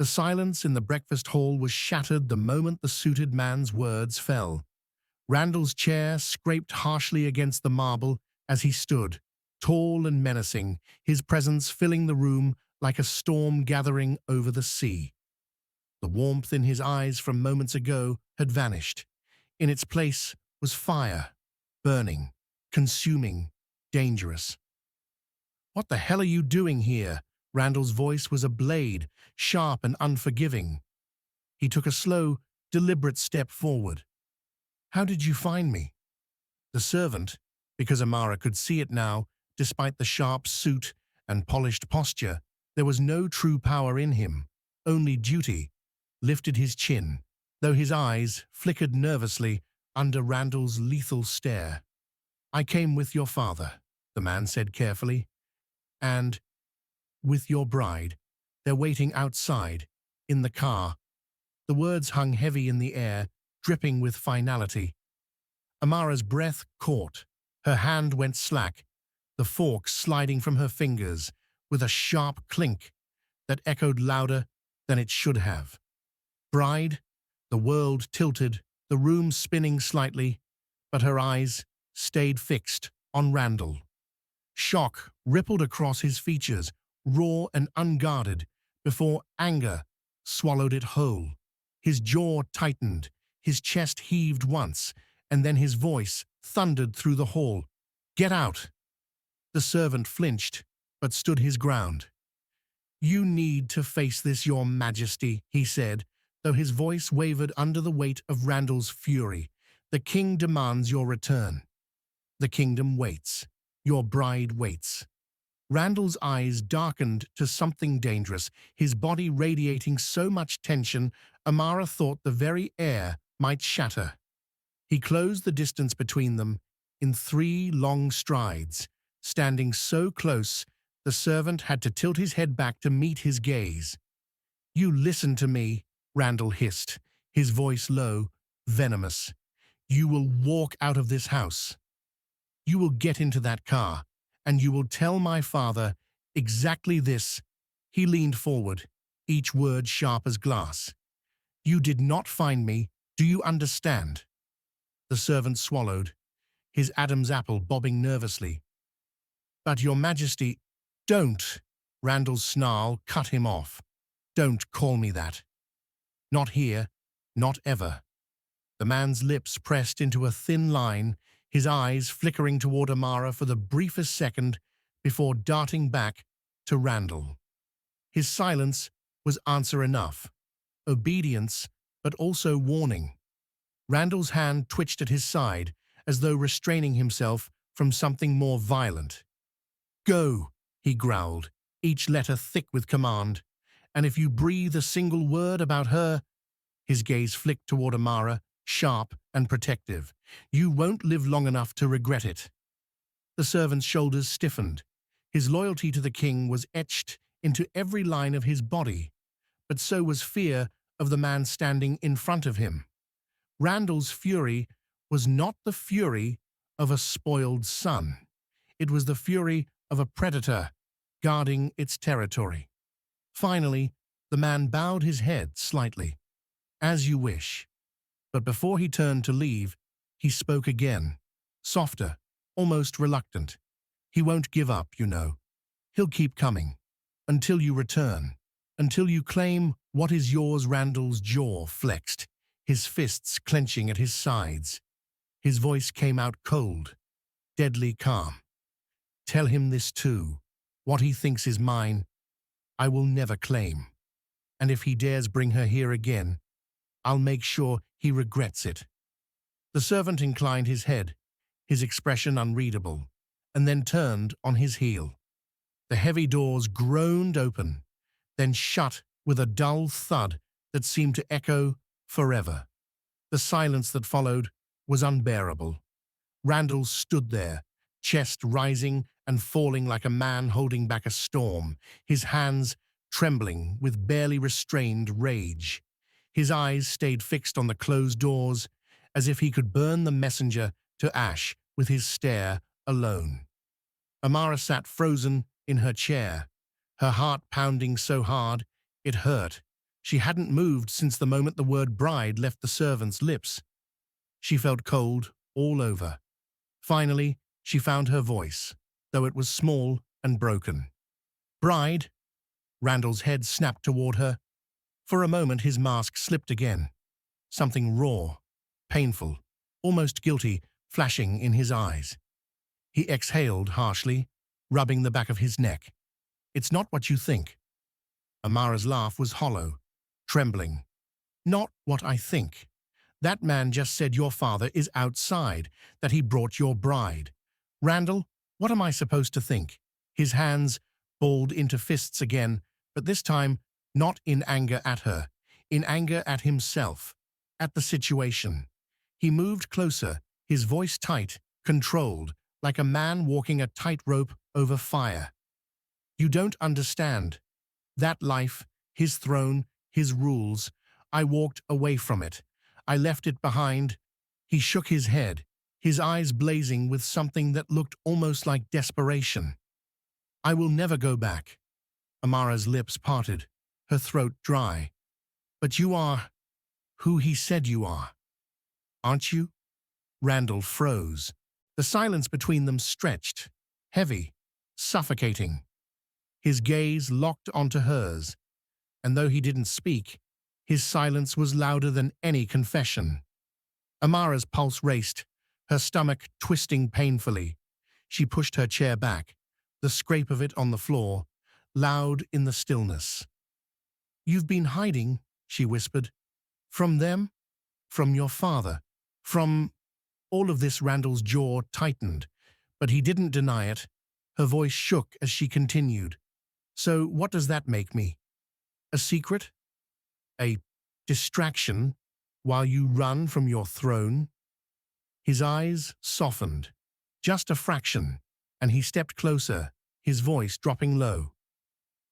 The silence in the breakfast hall was shattered the moment the suited man's words fell. Randall's chair scraped harshly against the marble as he stood, tall and menacing, his presence filling the room like a storm gathering over the sea. The warmth in his eyes from moments ago had vanished. In its place was fire, burning, consuming, dangerous. "What the hell are you doing here?" Randall's voice was a blade, sharp and unforgiving. He took a slow, deliberate step forward. "How did you find me?" The servant, because Amara could see it now, despite the sharp suit and polished posture, there was no true power in him, only duty, lifted his chin, though his eyes flickered nervously under Randall's lethal stare. "I came with your father," the man said carefully, "and with your bride. They're waiting outside, in the car." The words hung heavy in the air, dripping with finality. Amara's breath caught. Her hand went slack, the fork sliding from her fingers with a sharp clink that echoed louder than it should have. "Bride?" The world tilted, the room spinning slightly, but her eyes stayed fixed on Randall. Shock rippled across his features, raw and unguarded, before anger swallowed it whole. His jaw tightened, his chest heaved once, and then his voice thundered through the hall. "Get out!" The servant flinched, but stood his ground. "You need to face this, Your Majesty," he said, though his voice wavered under the weight of Randall's fury. "The king demands your return. The kingdom waits. Your bride waits." Randall's eyes darkened to something dangerous, his body radiating so much tension, Amara thought the very air might shatter. He closed the distance between them in 3 long strides, standing so close the servant had to tilt his head back to meet his gaze. "You listen to me," Randall hissed, his voice low, venomous. "You will walk out of this house. You will get into that car, and you will tell my father exactly this." He leaned forward, each word sharp as glass. "You did not find me, do you understand?" The servant swallowed, his Adam's apple bobbing nervously. "But Your Majesty—" "Don't!" Randall's snarl cut him off. "Don't call me that. Not here, not ever." The man's lips pressed into a thin line, his eyes flickering toward Amara for the briefest second before darting back to Randall. His silence was answer enough, obedience, but also warning. Randall's hand twitched at his side, as though restraining himself from something more violent. "Go," he growled, each letter thick with command. "And if you breathe a single word about her—" His gaze flicked toward Amara, sharp and protective. "You won't live long enough to regret it." The servant's shoulders stiffened. His loyalty to the king was etched into every line of his body, but so was fear of the man standing in front of him. Randall's fury was not the fury of a spoiled son. It was the fury of a predator guarding its territory. Finally, the man bowed his head slightly. "As you wish." But before he turned to leave, he spoke again, softer, almost reluctant. "He won't give up, you know. He'll keep coming. Until you return. Until you claim what is yours." Randall's jaw flexed, his fists clenching at his sides. His voice came out cold, deadly calm. "Tell him this too. What he thinks is mine, I will never claim. And if he dares bring her here again, I'll make sure he regrets it." The servant inclined his head, his expression unreadable, and then turned on his heel. The heavy doors groaned open, then shut with a dull thud that seemed to echo forever. The silence that followed was unbearable. Randall stood there, chest rising and falling like a man holding back a storm, his hands trembling with barely restrained rage. His eyes stayed fixed on the closed doors, as if he could burn the messenger to ash with his stare alone. Amara sat frozen in her chair, her heart pounding so hard it hurt, She hadn't moved since the moment the word bride left the servant's lips. She felt cold all over. Finally, she found her voice, though it was small and broken. Bride? Randall's head snapped toward her. For a moment his mask slipped again. Something raw, painful, almost guilty, flashing in his eyes. He exhaled harshly, rubbing the back of his neck. It's not what you think. Amara's laugh was hollow, trembling. Not what I think. That man just said your father is outside, that he brought your bride. Randall, what am I supposed to think? His hands balled into fists again, but this time not in anger at her, in anger at himself, at the situation. He moved closer, his voice tight, controlled, like a man walking a tightrope over fire. You don't understand. That life, his throne, his rules, I walked away from it. I left it behind. He shook his head, his eyes blazing with something that looked almost like desperation. I will never go back. Amara's lips parted, her throat dry. But you are who he said you are, aren't you? Randall froze. The silence between them stretched, heavy, suffocating. His gaze locked onto hers, and though he didn't speak, his silence was louder than any confession. Amara's pulse raced, her stomach twisting painfully. She pushed her chair back, the scrape of it on the floor, loud in the stillness. You've been hiding, she whispered. From them? From your father? From... All of this. Randall's jaw tightened, but he didn't deny it. Her voice shook as she continued. So what does that make me? A secret? A distraction while you run from your throne? His eyes softened, just a fraction, and he stepped closer, his voice dropping low.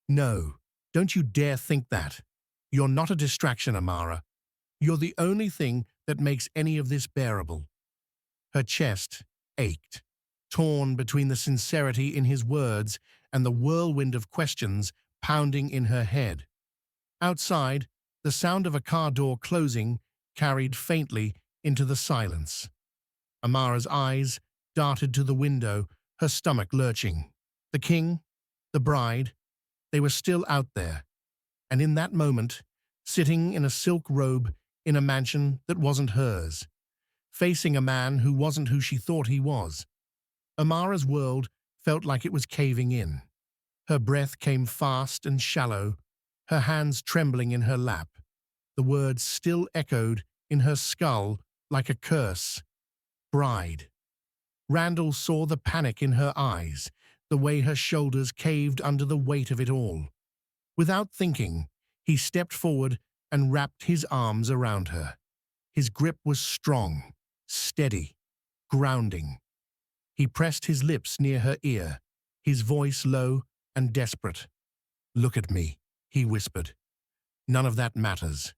No, don't you dare think that. You're not a distraction, Amara. You're the only thing that makes any of this bearable. Her chest ached, torn between the sincerity in his words and the whirlwind of questions pounding in her head. Outside, the sound of a car door closing carried faintly into the silence. Amara's eyes darted to the window, her stomach lurching. The king, the bride, they were still out there. And in that moment, sitting in a silk robe in a mansion that wasn't hers, facing a man who wasn't who she thought he was. Amara's world felt like it was caving in. Her breath came fast and shallow, her hands trembling in her lap. The words still echoed in her skull like a curse. Bride. Randall saw the panic in her eyes, the way her shoulders caved under the weight of it all. Without thinking, he stepped forward and wrapped his arms around her. His grip was strong, steady, grounding. He pressed his lips near her ear, his voice low and desperate. Look at me, he whispered. None of that matters.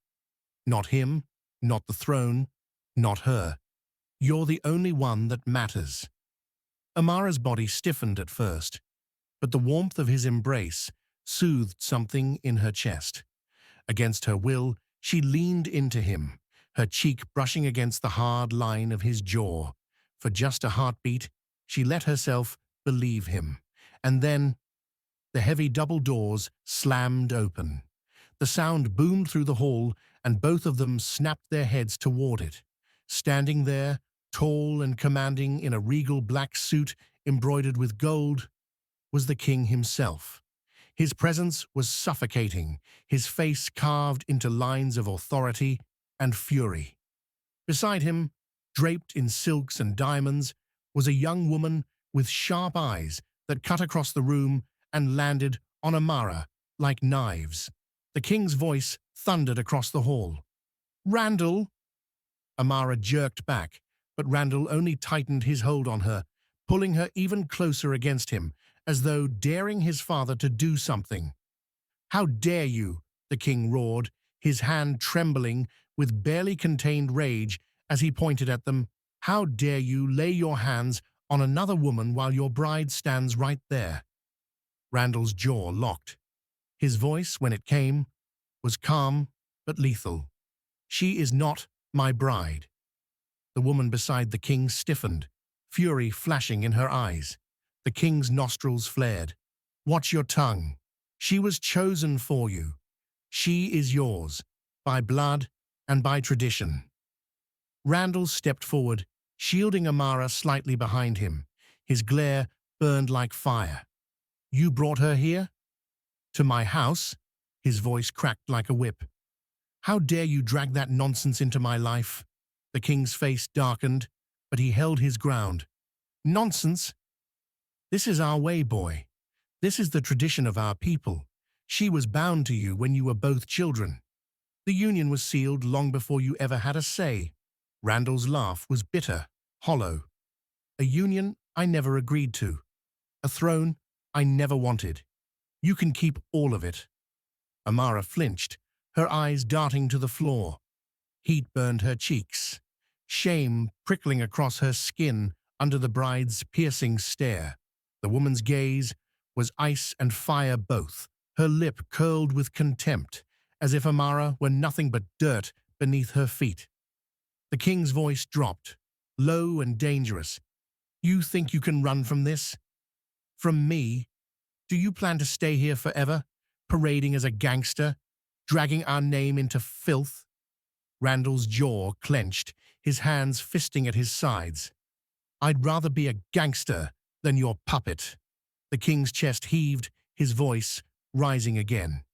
Not him, not the throne, not her. You're the only one that matters. Amara's body stiffened at first, but the warmth of his embrace soothed something in her chest. Against her will, she leaned into him, her cheek brushing against the hard line of his jaw. For just a heartbeat, she let herself believe him. And then, the heavy double doors slammed open. The sound boomed through the hall, and both of them snapped their heads toward it. Standing there, tall and commanding in a regal black suit embroidered with gold, was the king himself. His presence was suffocating, his face carved into lines of authority and fury. Beside him, draped in silks and diamonds, was a young woman with sharp eyes that cut across the room and landed on Amara like knives. The king's voice thundered across the hall. Randall! Amara jerked back, but Randall only tightened his hold on her, pulling her even closer against him, as though daring his father to do something. How dare you? The king roared, his hand trembling with barely contained rage as he pointed at them. How dare you lay your hands on another woman while your bride stands right there? Randall's jaw locked. His voice, when it came, was calm but lethal. "She is not my bride." The woman beside the king stiffened, fury flashing in her eyes. The king's nostrils flared. "Watch your tongue. She was chosen for you. She is yours, by blood and by tradition." Randall stepped forward, shielding Amara slightly behind him. His glare burned like fire. "You brought her here? To my house?" His voice cracked like a whip. "How dare you drag that nonsense into my life?" The king's face darkened, but he held his ground. "Nonsense? This is our way, boy. This is the tradition of our people. She was bound to you when you were both children. The union was sealed long before you ever had a say." Randall's laugh was bitter, hollow. "A union I never agreed to. A throne I never wanted. You can keep all of it." Amara flinched, her eyes darting to the floor. Heat burned her cheeks, shame prickling across her skin under the bride's piercing stare. The woman's gaze was ice and fire both, her lip curled with contempt, as if Amara were nothing but dirt beneath her feet. The king's voice dropped, low and dangerous. "You think you can run from this? From me? Do you plan to stay here forever, parading as a gangster, dragging our name into filth?" Randall's jaw clenched, his hands fisting at his sides. "I'd rather be a gangster than your puppet." The king's chest heaved, his voice rising again.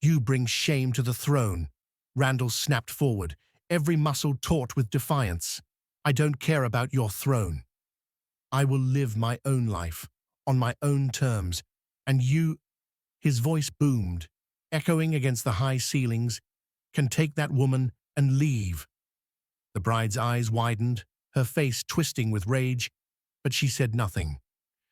"You bring shame to the throne." Randall snapped forward, every muscle taut with defiance. "I don't care about your throne. I will live my own life, on my own terms, and you—" His voice boomed, echoing against the high ceilings, "can take that woman and leave." The bride's eyes widened, her face twisting with rage, but she said nothing.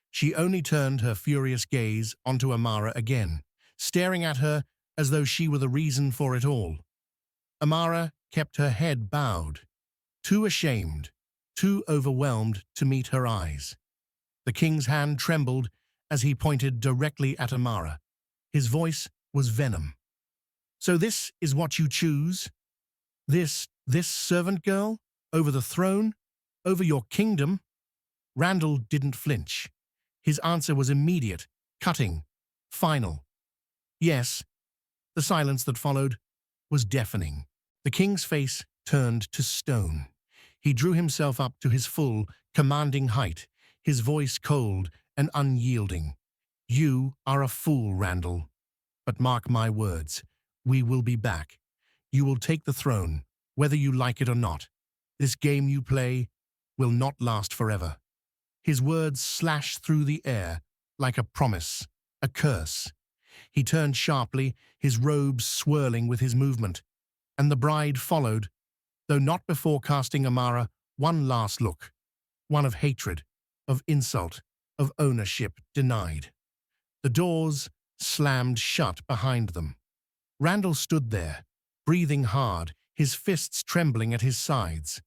She only turned her furious gaze onto Amara again, staring at her as though she were the reason for it all. Amara kept her head bowed, too ashamed, too overwhelmed to meet her eyes. The king's hand trembled as he pointed directly at Amara. His voice was venom. "So this is what you choose? This servant girl? Over the throne? Over your kingdom?" Randall didn't flinch. His answer was immediate, cutting, final. "Yes." The silence that followed was deafening. The king's face turned to stone. He drew himself up to his full, commanding height, his voice cold and unyielding. "You are a fool, Randall. But mark my words, we will be back. You will take the throne, whether you like it or not. This game you play will not last forever." His words slashed through the air like a promise, a curse. He turned sharply, his robes swirling with his movement, and the bride followed, though not before casting Amara one last look, one of hatred, of insult, of ownership denied. The doors slammed shut behind them. Randall stood there, breathing hard, his fists trembling at his sides.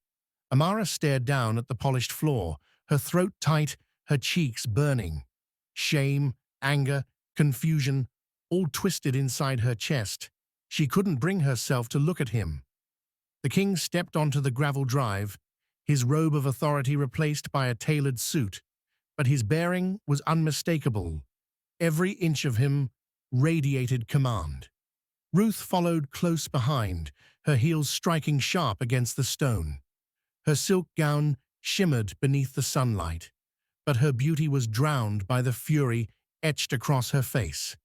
Amara stared down at the polished floor, her throat tight, her cheeks burning. Shame, anger, confusion, all twisted inside her chest. She couldn't bring herself to look at him. The king stepped onto the gravel drive, his robe of authority replaced by a tailored suit, but his bearing was unmistakable. Every inch of him radiated command. Ruth followed close behind, her heels striking sharp against the stone. Her silk gown shimmered beneath the sunlight, but her beauty was drowned by the fury etched across her face.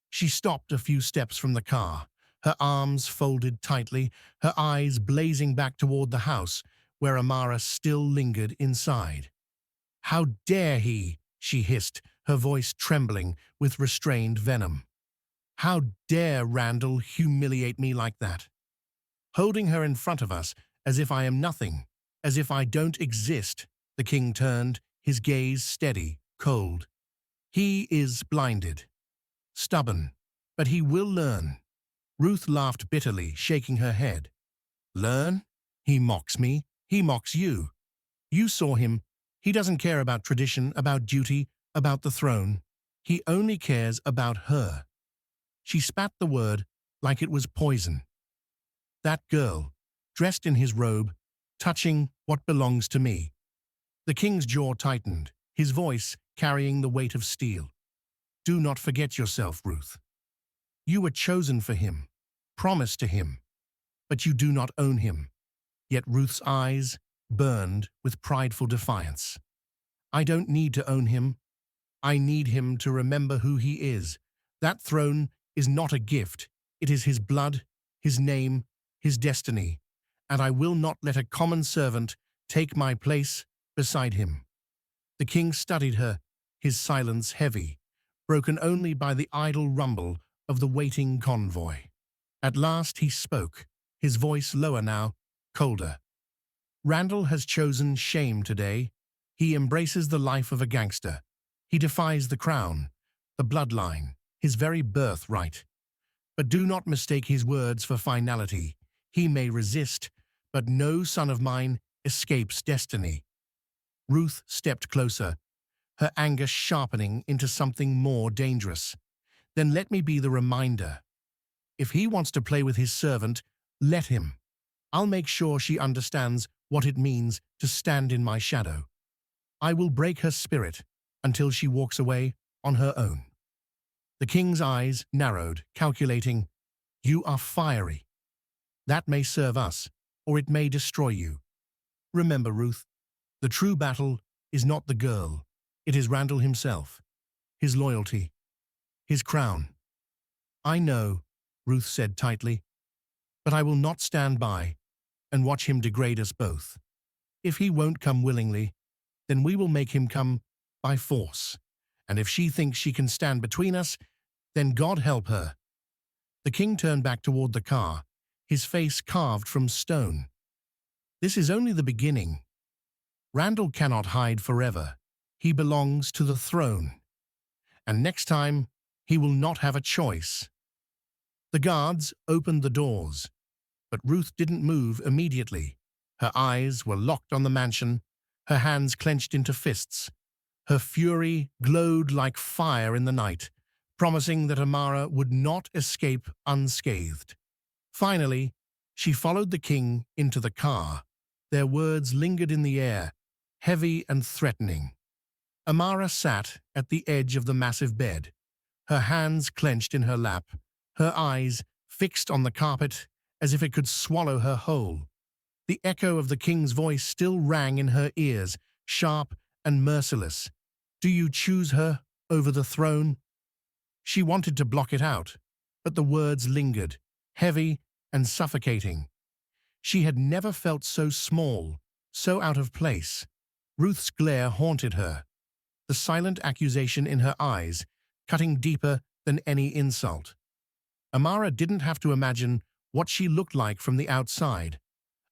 She stopped a few steps from the car, her arms folded tightly, her eyes blazing back toward the house where Amara still lingered inside. "How dare he?" she hissed, her voice trembling with restrained venom. "How dare Randall humiliate me like that? Holding her in front of us as if I am nothing, as if I don't exist." The king turned, his gaze steady, cold. "He is blinded, stubborn, but he will learn." Ruth laughed bitterly, shaking her head. "Learn? He mocks me. He mocks you. You saw him. He doesn't care about tradition, about duty, about the throne. He only cares about her." She spat the word like it was poison. That girl, dressed in his robe, touching what belongs to me. The king's jaw tightened, his voice carrying the weight of steel. Do not forget yourself, Ruth. You were chosen for him, promised to him, but you do not own him. Yet Ruth's eyes burned with prideful defiance. I don't need to own him. I need him to remember who he is. That throne is not a gift. It is his blood, his name, his destiny, and I will not let a common servant take my place beside him. The king studied her, his silence heavy, broken only by the idle rumble of the waiting convoy. At last he spoke, his voice lower now, colder. Randall has chosen shame today. He embraces the life of a gangster. He defies the crown, the bloodline, his very birthright. But do not mistake his words for finality. He may resist, but no son of mine escapes destiny. Ruth stepped closer, her anger sharpening into something more dangerous. Then let me be the reminder. If he wants to play with his servant, let him. I'll make sure she understands what it means to stand in my shadow. I will break her spirit until she walks away on her own. The king's eyes narrowed, calculating, You are fiery. That may serve us, or it may destroy you. Remember, Ruth, the true battle is not the girl. It is Randall himself, his loyalty, his crown. I know, Ruth said tightly, but I will not stand by and watch him degrade us both. If he won't come willingly, then we will make him come by force. And if she thinks she can stand between us, then God help her. The king turned back toward the car, his face carved from stone. This is only the beginning. Randall cannot hide forever. He belongs to the throne. And next time, he will not have a choice. The guards opened the doors, but Ruth didn't move immediately. Her eyes were locked on the mansion, her hands clenched into fists. Her fury glowed like fire in the night, promising that Amara would not escape unscathed. Finally, she followed the king into the car. Their words lingered in the air, heavy and threatening. Amara sat at the edge of the massive bed, her hands clenched in her lap, her eyes fixed on the carpet as if it could swallow her whole. The echo of the king's voice still rang in her ears, sharp and merciless. Do you choose her over the throne? She wanted to block it out, but the words lingered, heavy and suffocating. She had never felt so small, so out of place. Ruth's glare haunted her, the silent accusation in her eyes, cutting deeper than any insult. Amara didn't have to imagine what she looked like from the outside.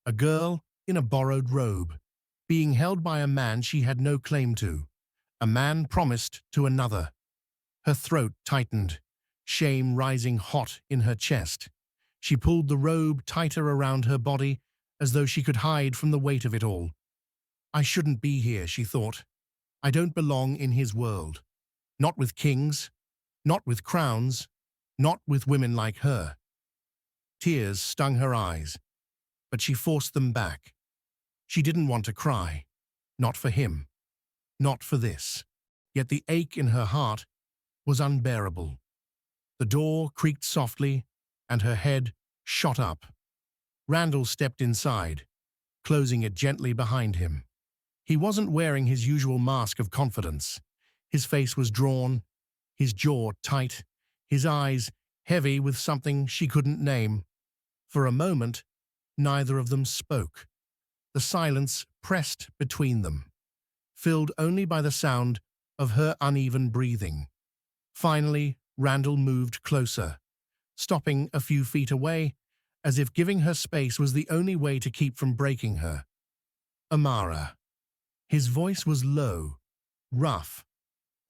A girl in a borrowed robe, being held by a man she had no claim to, a man promised to another. Her throat tightened, shame rising hot in her chest. She pulled the robe tighter around her body, as though she could hide from the weight of it all. I shouldn't be here, she thought. I don't belong in his world. Not with kings, not with crowns, not with women like her. Tears stung her eyes, but she forced them back. She didn't want to cry. Not for him. Not for this. Yet the ache in her heart was unbearable. The door creaked softly, and her head shot up. Randall stepped inside, closing it gently behind him. He wasn't wearing his usual mask of confidence. His face was drawn, his jaw tight, his eyes heavy with something she couldn't name. For a moment, neither of them spoke. The silence pressed between them, filled only by the sound of her uneven breathing. Finally, Randall moved closer, stopping a few feet away, as if giving her space was the only way to keep from breaking her. Amara. His voice was low, rough,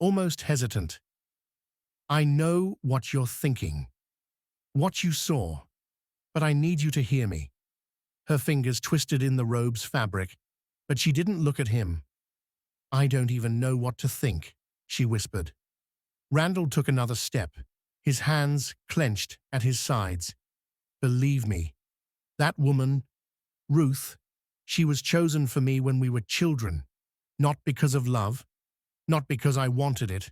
almost hesitant. I know what you're thinking, what you saw, but I need you to hear me. Her fingers twisted in the robe's fabric, but she didn't look at him. I don't even know what to think, she whispered. Randall took another step, his hands clenched at his sides. Believe me, that woman, Ruth, she was chosen for me when we were children, not because of love, not because I wanted it,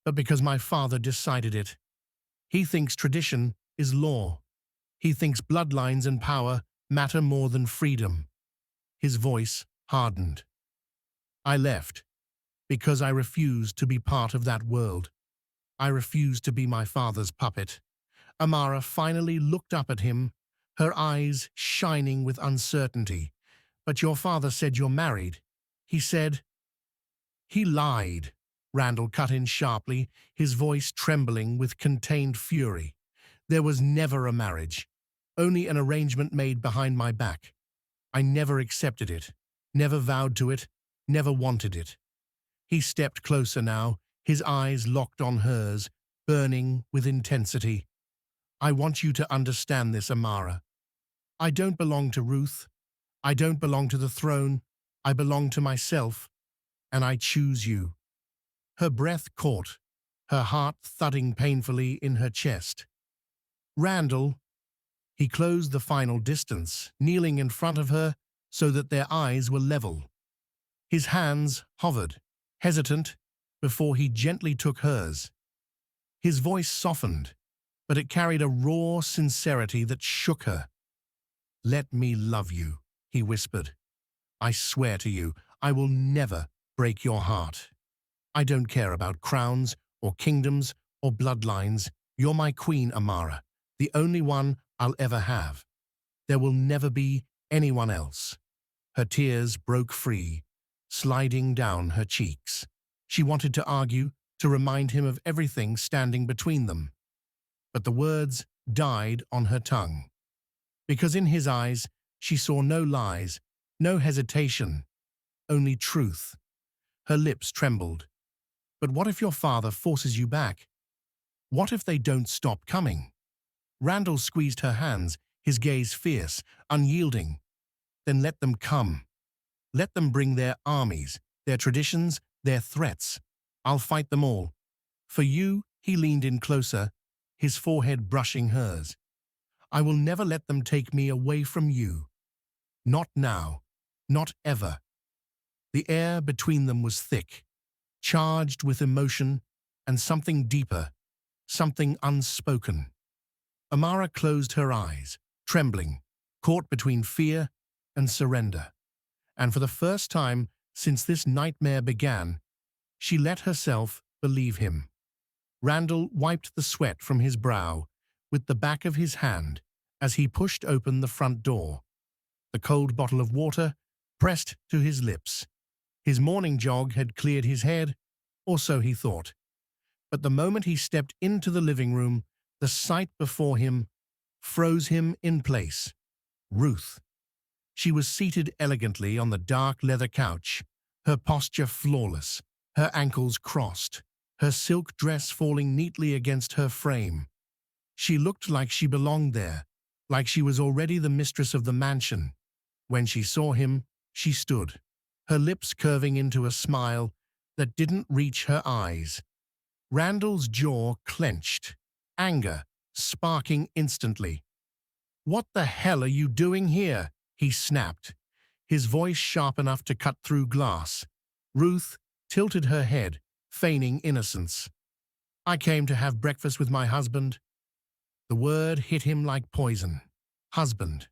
but because my father decided it. He thinks tradition is law. He thinks bloodlines and power matter more than freedom. His voice hardened. I left because I refused to be part of that world. I refused to be my father's puppet. Amara finally looked up at him, her eyes shining with uncertainty. But your father said you're married. He said... He lied. Randall cut in sharply, his voice trembling with contained fury. There was never a marriage, only an arrangement made behind my back. I never accepted it, never vowed to it, never wanted it. He stepped closer now, his eyes locked on hers, burning with intensity. I want you to understand this, Amara. I don't belong to Ruth. I don't belong to the throne. I belong to myself, and I choose you. Her breath caught, her heart thudding painfully in her chest. Randall, he closed the final distance, kneeling in front of her so that their eyes were level. His hands hovered, hesitant, before he gently took hers. His voice softened, but it carried a raw sincerity that shook her. Let me love you, he whispered. I swear to you, I will never break your heart. I don't care about crowns or kingdoms or bloodlines. You're my queen, Amara, the only one I'll ever have. There will never be anyone else. Her tears broke free, sliding down her cheeks. She wanted to argue, to remind him of everything standing between them. But the words died on her tongue. Because in his eyes, she saw no lies, no hesitation, only truth. Her lips trembled. But what if your father forces you back? What if they don't stop coming? Randall squeezed her hands, his gaze fierce, unyielding. Then let them come. Let them bring their armies, their traditions, their threats. I'll fight them all. For you, he leaned in closer, his forehead brushing hers. I will never let them take me away from you. Not now. Not ever. The air between them was thick, charged with emotion and something deeper, something unspoken. Amara closed her eyes, trembling, caught between fear and surrender. And for the first time since this nightmare began, she let herself believe him. Randall wiped the sweat from his brow with the back of his hand as he pushed open the front door. The cold bottle of water pressed to his lips. His morning jog had cleared his head, or so he thought. But the moment he stepped into the living room, the sight before him froze him in place. Ruth. She was seated elegantly on the dark leather couch, her posture flawless, her ankles crossed, her silk dress falling neatly against her frame. She looked like she belonged there, like she was already the mistress of the mansion. When she saw him, she stood, her lips curving into a smile that didn't reach her eyes. Randall's jaw clenched, anger sparking instantly. "What the hell are you doing here?" he snapped, his voice sharp enough to cut through glass. Ruth tilted her head, feigning innocence. "I came to have breakfast with my husband." The word hit him like poison. Husband.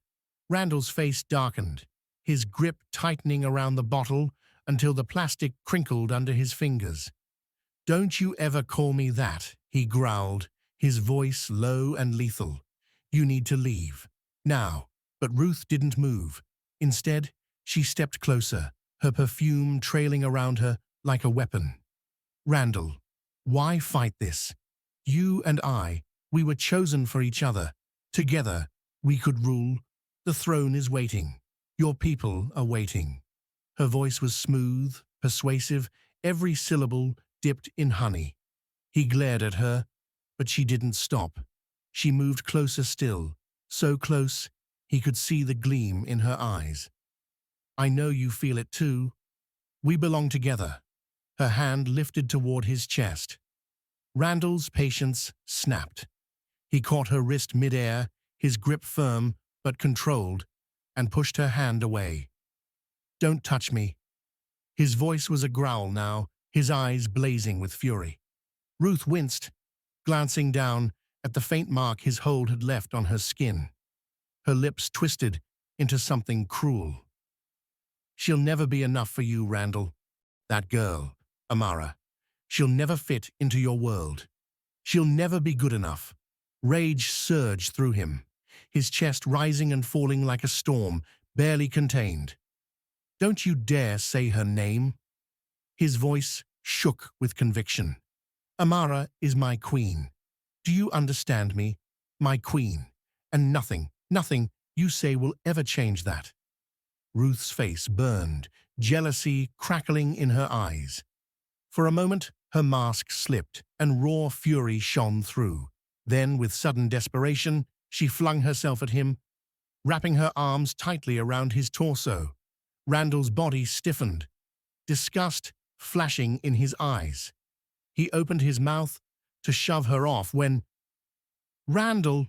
Randall's face darkened, his grip tightening around the bottle until the plastic crinkled under his fingers. "Don't you ever call me that," he growled, his voice low and lethal. "You need to leave. Now." But Ruth didn't move. Instead, she stepped closer, her perfume trailing around her like a weapon. "Randall, why fight this? You and I, we were chosen for each other. Together, we could rule. The throne is waiting. Your people are waiting." Her voice was smooth, persuasive, every syllable dipped in honey. He glared at her, but she didn't stop. She moved closer still, so close he could see the gleam in her eyes. "I know you feel it too. We belong together." Her hand lifted toward his chest. Randall's patience snapped. He caught her wrist midair, his grip firm but controlled, and pushed her hand away. "Don't touch me." His voice was a growl now, his eyes blazing with fury. Ruth winced, glancing down at the faint mark his hold had left on her skin. Her lips twisted into something cruel. "She'll never be enough for you, Randall. That girl, Amara. She'll never fit into your world. She'll never be good enough." Rage surged through him, his chest rising and falling like a storm, barely contained. "Don't you dare say her name." His voice shook with conviction. "Amara is my queen. Do you understand me? My queen. And nothing you say will ever change that." Ruth's face burned, jealousy crackling in her eyes. For a moment, her mask slipped, and raw fury shone through. Then, with sudden desperation, she flung herself at him, wrapping her arms tightly around his torso. Randall's body stiffened, disgust flashing in his eyes. He opened his mouth to shove her off when... "Randall!"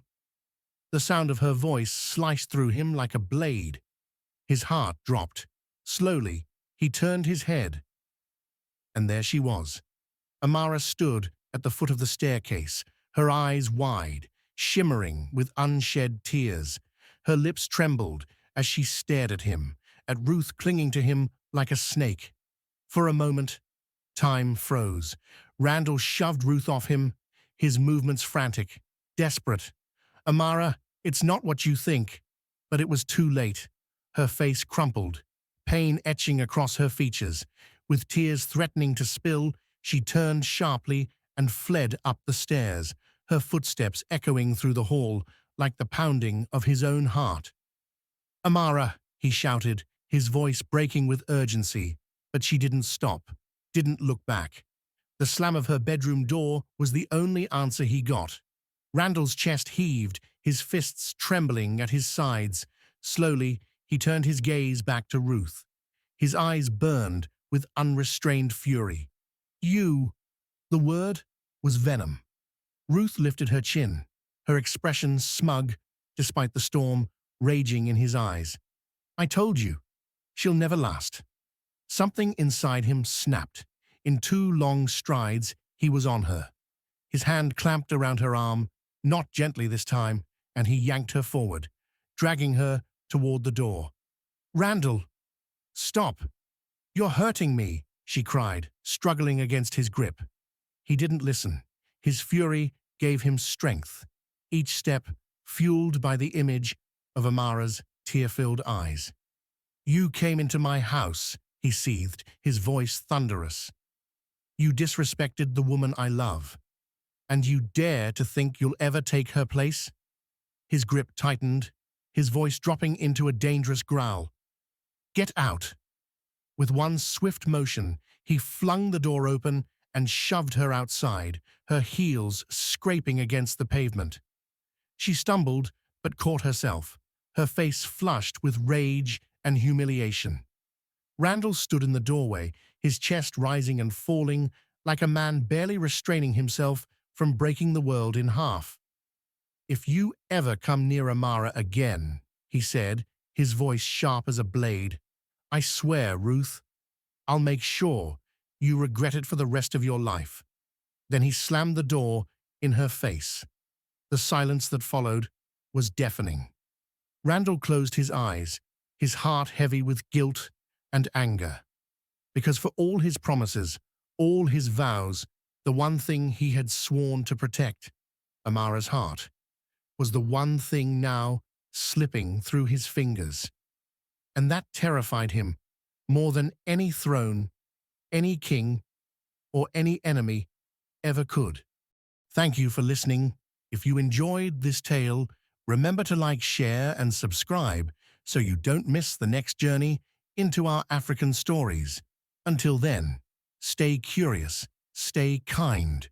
The sound of her voice sliced through him like a blade. His heart dropped. Slowly, he turned his head. And there she was. Amara stood at the foot of the staircase, her eyes wide, shimmering with unshed tears. Her lips trembled as she stared at him, at Ruth clinging to him like a snake. For a moment, time froze. Randall shoved Ruth off him, his movements frantic, desperate. "Amara, it's not what you think." But it was too late. Her face crumpled, pain etching across her features. With tears threatening to spill, she turned sharply and fled up the stairs, her footsteps echoing through the hall like the pounding of his own heart. "Amara," he shouted, his voice breaking with urgency, but she didn't stop, didn't look back. The slam of her bedroom door was the only answer he got. Randall's chest heaved, his fists trembling at his sides. Slowly, he turned his gaze back to Ruth. His eyes burned with unrestrained fury. "You!" The word was venom. Ruth lifted her chin, her expression smug despite the storm raging in his eyes. "I told you, she'll never last." Something inside him snapped. In 2 long strides, he was on her. His hand clamped around her arm, not gently this time, and he yanked her forward, dragging her toward the door. "Randall, stop! You're hurting me," she cried, struggling against his grip. He didn't listen. His fury gave him strength, each step fueled by the image of Amara's tear-filled eyes. "You came into my house," he seethed, his voice thunderous. "You disrespected the woman I love. And you dare to think you'll ever take her place?" His grip tightened, his voice dropping into a dangerous growl. "Get out!" With one swift motion, he flung the door open and shoved her outside, her heels scraping against the pavement. She stumbled, but caught herself, her face flushed with rage and humiliation. Randall stood in the doorway, his chest rising and falling like a man barely restraining himself from breaking the world in half. "If you ever come near Amara again," he said, his voice sharp as a blade, "I swear, Ruth, I'll make sure you regret it for the rest of your life." Then he slammed the door in her face. The silence that followed was deafening. Randall closed his eyes, his heart heavy with guilt and anger. Because for all his promises, all his vows, the one thing he had sworn to protect, Amara's heart, was the one thing now slipping through his fingers. And that terrified him more than any throne, any king, or any enemy ever could. Thank you for listening. If you enjoyed this tale, remember to like, share, and subscribe so you don't miss the next journey into our African stories. Until then, stay curious, stay kind,